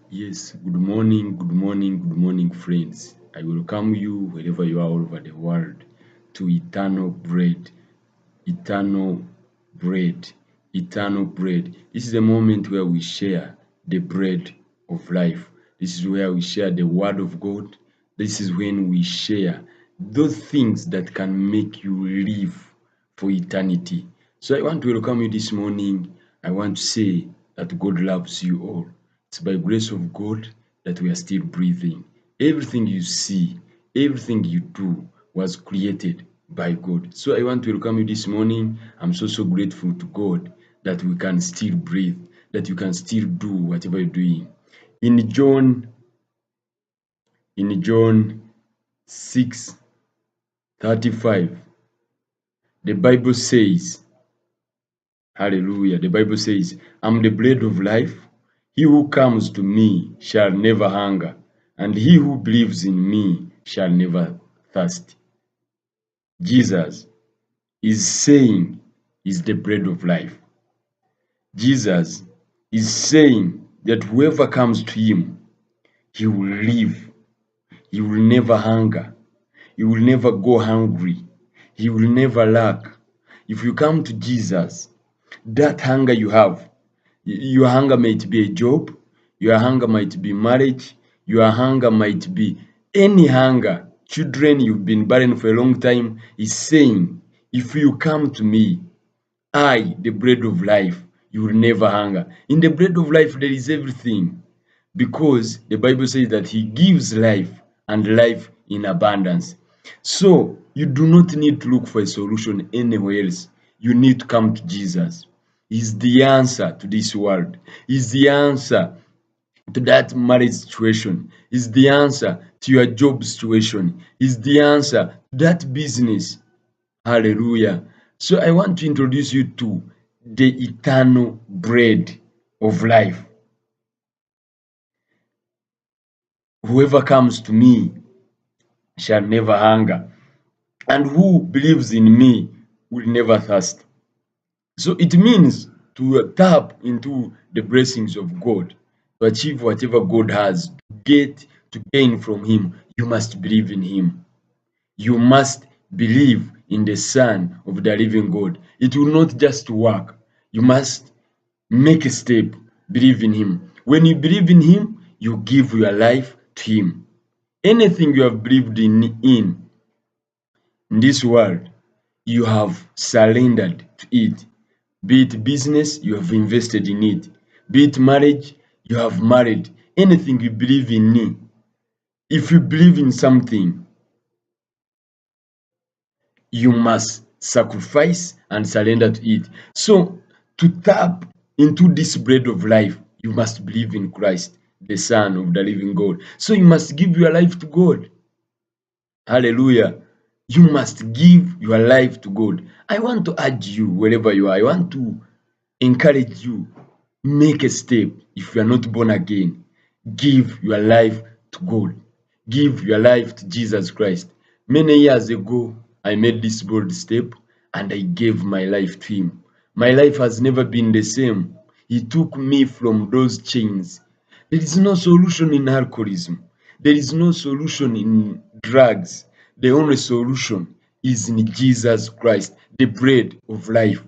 Yes, good morning, friends. I welcome you wherever you are all over the world to eternal bread, eternal bread. This is a moment where we share the bread of life. This is where we share the word of God. This is when we share those things that can make you live for eternity. So I want to welcome you this morning. I want to say that God loves you all. It's by grace of God that we are still breathing. Everything you see, everything you do was created by God. So I want to welcome you this morning. I'm so grateful to God that we can still breathe, that you can still do whatever you're doing. In John, in John 6:35, the Bible says, hallelujah, the Bible says, I'm the bread of life. He who comes to me shall never hunger, and he who believes in me shall never thirst. Jesus is saying is the bread of life. Jesus is saying that whoever comes to him, he will live. He will never hunger. He will never go hungry. He will never lack. If you come to Jesus, that hunger you have, your hunger might be a job, your hunger might be marriage, your hunger might be any hunger. Children, you've been barren for a long time, is saying, if you come to me, I, the bread of life, you will never hunger. In the bread of life, there is everything because the Bible says that He gives life and life in abundance. So you do not need to look for a solution anywhere else. You need to come to Jesus. He's the answer to this world. He's the answer to that marriage situation. He's the answer to your job situation. He's the answer to that business. Hallelujah. So I want to introduce you to the eternal bread of life. Whoever comes to me shall never hunger, and who believes in me will never thirst. So it means to tap into the blessings of God, to achieve whatever God has, to gain from Him, you must believe in Him. You must believe in the Son of the living God. It will not just work. You must make a step, believe in Him. When you believe in Him, you give your life to Him. Anything you have believed in this world, you have surrendered to it. Be it business, you have invested in it. Be it marriage, you have married. Anything you believe in me. If you believe in something, you must sacrifice and surrender to it. So, to tap into this bread of life, you must believe in Christ, the Son of the living God. So, you must give your life to God. Hallelujah. You must give your life to God. I want to urge you, wherever you are, I want to encourage you, make a step. If you are not born again, give your life to God. Give your life to Jesus Christ. Many years ago, I made this bold step and I gave my life to Him. My life has never been the same. He took me from those chains. There is no solution in alcoholism. There is no solution in drugs. The only solution is in Jesus Christ, the bread of life.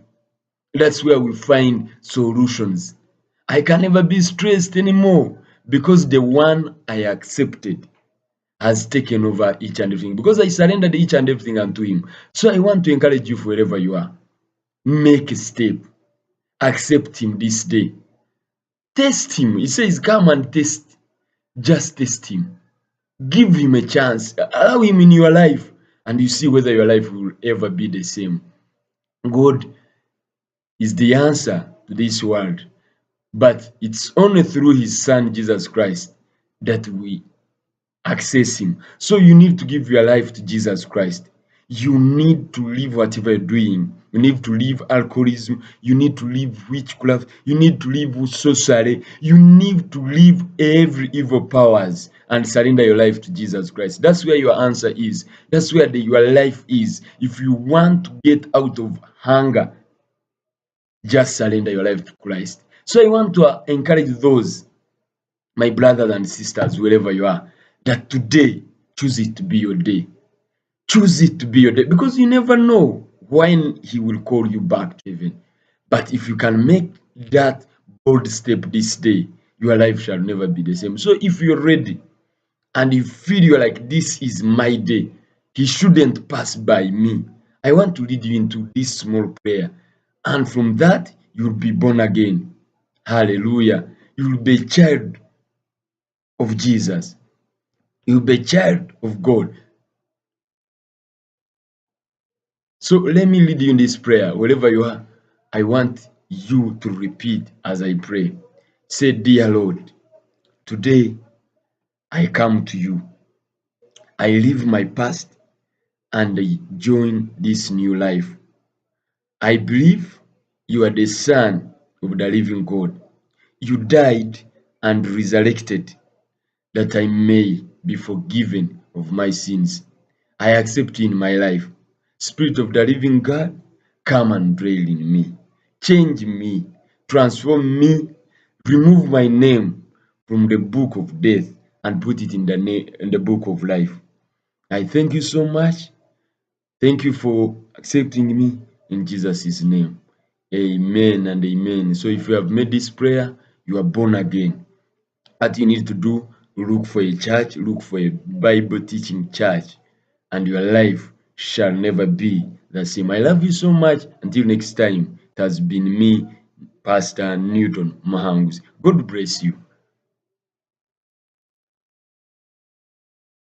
That's where we find solutions. I can never be stressed anymore because the one I accepted has taken over each and everything because I surrendered each and everything unto Him. So I want to encourage you wherever you are. Make a step. Accept Him this day. Test Him. He says, come and test. Just test Him. Give Him a chance. Allow Him in your life and you see whether your life will ever be the same. God is the answer to this world. But it's only through His Son, Jesus Christ, that we access Him. So you need to give your life to Jesus Christ. You need to leave whatever you're doing. You need to leave alcoholism. You need to leave witchcraft. You need to leave sorcery. You need to leave every evil powers and surrender your life to Jesus Christ. That's where your answer is. That's where your life is. If you want to get out of hunger, just surrender your life to Christ. So I want to encourage those my brothers and sisters, wherever you are, that today choose it to be your day. Choose it to be your day, because you never know when he will call you back to heaven. But if you can make that bold step this day, your life shall never be the same. So if you're ready and you feel you're like, this is my day, he shouldn't pass by me, I want to lead you into this small prayer. And from that, you'll be born again. Hallelujah. You will be a child of Jesus. You will be a child of God. So let me lead you in this prayer. Wherever you are, I want you to repeat as I pray. Say, dear Lord, today I come to you. I leave my past and I join this new life. I believe you are the Son of the living God. You died and resurrected that I may be forgiven of my sins. I accept you in my life. Spirit of the living God, come and dwell in me. Change me, transform me, remove my name from the book of death and put it in the book of life. I thank you so much. Thank you for accepting me in Jesus' name. Amen and amen. So if you have made this prayer, you are born again. What you need to do, look for a church, look for a Bible teaching church, and your life shall never be the same. I love you so much. Until next time, it has been me, Pastor Newton Mahangus. God bless you.